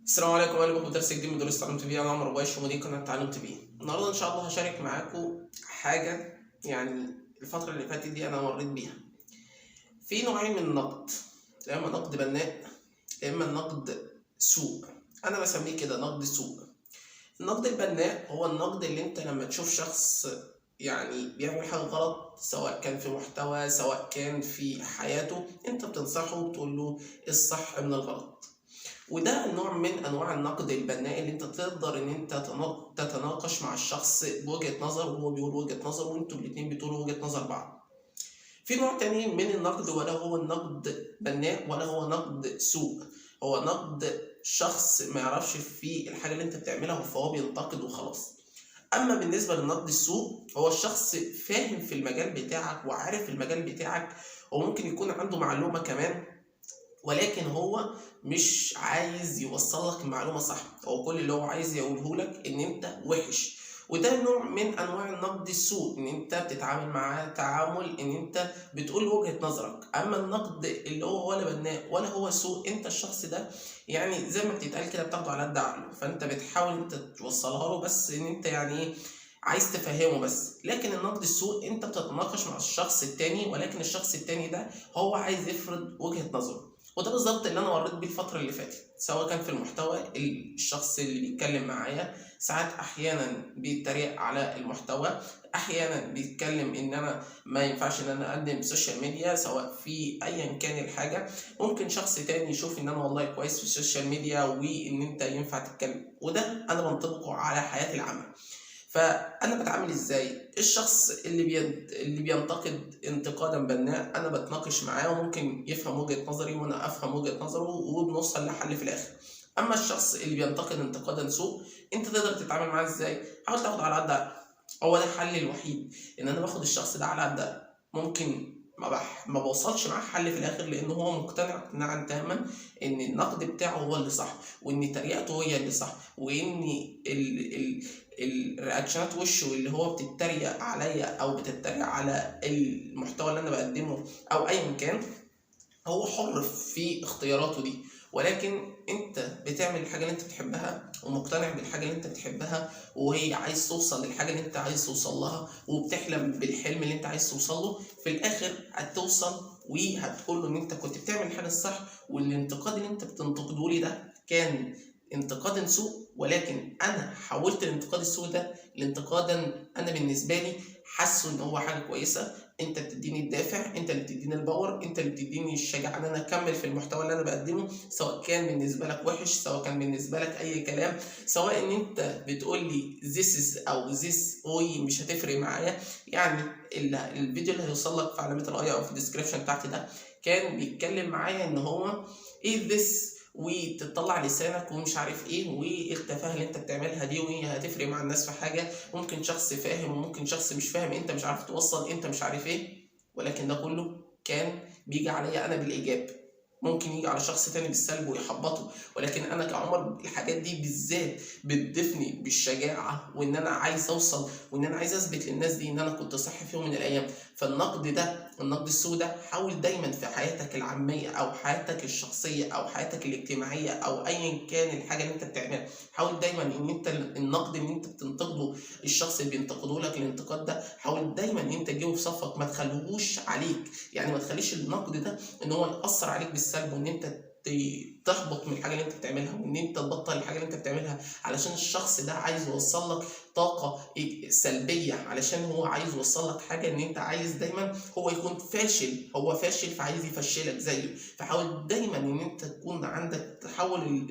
السلام عليكم، انا بكم درس جديد من دروس تعلم تي. انا عمرو بايش ومدير قناه تعلم تي. النهارده ان شاء الله هشارك معاكم حاجه، يعني الفتره اللي فاتت دي انا مريت بيها. في نوعين من النقد، يا اما نقد بناء يا اما نقد سوء. انا بسميه كده نقد سوء. النقد البناء هو النقد اللي انت لما تشوف شخص يعني بيعمل حاجه غلط، سواء كان في محتوى سواء كان في حياته، انت بتنصحه وتقول له الصح من الغلط. وده نوع من انواع النقد البناء، اللي انت تقدر ان انت تتناقش مع الشخص بوجهة نظر وهو بيقول وجهة نظر وانتوا الاتنين بتقولوا وجهة نظر بعض. في نوع تاني من النقد، ولا هو النقد بناء ولا هو نقد سوء، هو نقد شخص ما يعرفش في الحاجة اللي انت بتعملها فهو بينتقد وخلاص. اما بالنسبة للنقد السوء، هو الشخص فاهم في المجال بتاعك وعارف المجال بتاعك، وممكن يكون عنده معلومة كمان، ولكن هو مش عايز يوصل لك المعلومة صح. هو كل اللي هو عايز يقوله لك ان انت وحش. وده نوع من انواع النقد السوء، ان انت بتتعامل معاه تعامل ان انت بتقول وجهة نظرك. اما النقد اللي هو ولا بناء ولا هو سوء، انت الشخص ده يعني زي ما بتتقال كده بتاخده على قد عقله، فانت بتحاول انت توصلها له، بس ان انت يعني ايه، عايز تفهمه بس. لكن النقد السوء انت بتتناقش مع الشخص التاني، ولكن الشخص التاني ده هو عايز يفرض وجهة نظره. وده بالظبط اللي انا مريت بيه الفتره اللي فاتت، سواء كان في المحتوى. الشخص اللي بيتكلم معايا ساعات احيانا بيتريق على المحتوى، احيانا بيتكلم ان انا ما ينفعش ان انا اقدم سوشيال ميديا سواء في ايا كان الحاجه. ممكن شخص تاني يشوف ان انا والله كويس في السوشيال ميديا وان انت ينفع تتكلم، وده انا بنطبقه على حياتي العامه. فانا بتعامل ازاي؟ الشخص اللي بينتقد انتقادا بناء، انا بتناقش معاه وممكن يفهم وجهة نظري وانا افهم وجهة نظره وبنوصل لحل في الاخر. اما الشخص اللي بينتقد انتقادا سوء، انت تقدر تتعامل معاه ازاي؟ حاول تاخده على قد عقله. هو ده الحل الوحيد، ان انا باخد الشخص ده على قد عقله. ممكن ما بوصلش معاه حل في الاخر، لان هو مقتنع اقتناعا تاما ان النقد بتاعه هو اللي صح، وان تريقته هي اللي صح، وان الرياكشنات وشه اللي هو بتتريق عليا او بتتريق على المحتوى اللي انا بقدمه او ايا كان، هو حر في اختياراته دي. ولكن انت بتعمل الحاجه اللي انت بتحبها ومقتنع بالحاجه اللي انت بتحبها، وهي عايز توصل للحاجه اللي انت عايز توصل لها، وبتحلم بالحلم اللي انت عايز توصل له. في الاخر هتوصل وهتقول له ان انت كنت بتعمل الحاجه الصح، والانتقاد اللي انت بتنتقده لي ده كان انتقادا سوء، ولكن انا حولت الانتقاد السوء ده لانتقادا انا بالنسبه لي حاسه ان هو حاجه كويسه. انت بتديني الدافع، انت اللي بتديني الباور، انت اللي بتديني الشجاعه ان انا اكمل في المحتوى اللي انا بقدمه، سواء كان بالنسبه لك وحش سواء كان بالنسبه لك اي كلام، سواء ان انت بتقول لي this is او this way، مش هتفرق معايا. يعني الفيديو اللي هيوصل لك في علامه الاي او في الديسكربشن بتاعتي ده كان بيتكلم معايا ان هو ايه this، وتطلع لسانك ومش عارف ايه، والتفاهه اللي انت بتعملها دي وهي هتفرق مع الناس في حاجه. ممكن شخص فاهم وممكن شخص مش فاهم، انت مش عارف توصل، انت مش عارف ايه. ولكن ده كله كان بيجي عليا انا بالايجاب، ممكن يجي على شخص تاني بالسلب ويحبطه. ولكن انا كعمر الحاجات دي بالذات بتضيفني بالشجاعه، وان انا عايز اوصل، وان انا عايز اثبت للناس دي ان انا كنت صح في يوم من الايام. فالنقد ده، النقد السوء ده، حاول دايما في حياتك العاميه او حياتك الشخصيه او حياتك الاجتماعيه او ايا كان الحاجه اللي انت بتعملها، حاول دايما ان انت النقد اللي انت بتنتقده، الشخص اللي بينتقده لك الانتقاد ده، حاول دايما ان انت تجيبه في صفك، ما تخليهوش عليك. يعني ما تخليش النقد ده ان هو ياثر عليك بالسلب، وان انت تحبط من الحاجه اللي انت بتعملها، وان انت تبطل الحاجه اللي انت بتعملها، علشان الشخص ده عايز يوصل لك طاقه سلبيه، علشان هو عايز يوصل لك حاجه ان انت عايز دايما هو يكون فاشل، هو فاشل فعايز يفشلك زيه. فحاول دايما ان انت تكون عندك تحول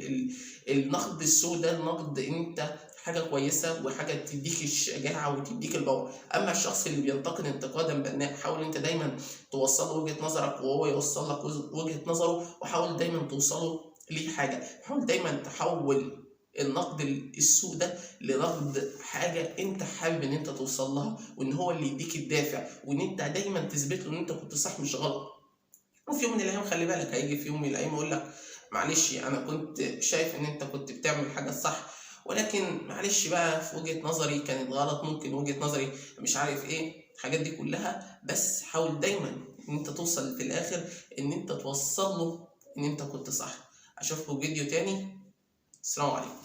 النقد السوء ده لنقد انت حاجه كويسه وحاجه تديك الشجاعه وتديك الباور. اما الشخص اللي بينتقد انتقادا بناء، حاول انت دايما توصل له وجهه نظرك وهو يوصل لك وجهه نظره، وحاول دايما توصله ليه حاجه. حاول دايما تحول النقد السوء ده لنقد حاجه انت حابب ان انت توصل لها، وان هو اللي يديك الدافع، وان انت دايما تثبت له ان انت كنت صح مش غلط. وفي يوم من الايام خلي بالك، هيجي في يوم من الايام يقول لك معلش انا كنت شايف ان انت كنت بتعمل الحاجه الصح، ولكن معلش بقى في وجهه نظري كانت غلط، ممكن وجهه نظري مش عارف ايه الحاجات دي كلها. بس حاول دايما ان انت توصل في الاخر ان انت توصل له ان انت كنت صح. اشوفكم فيديو تاني. السلام عليكم.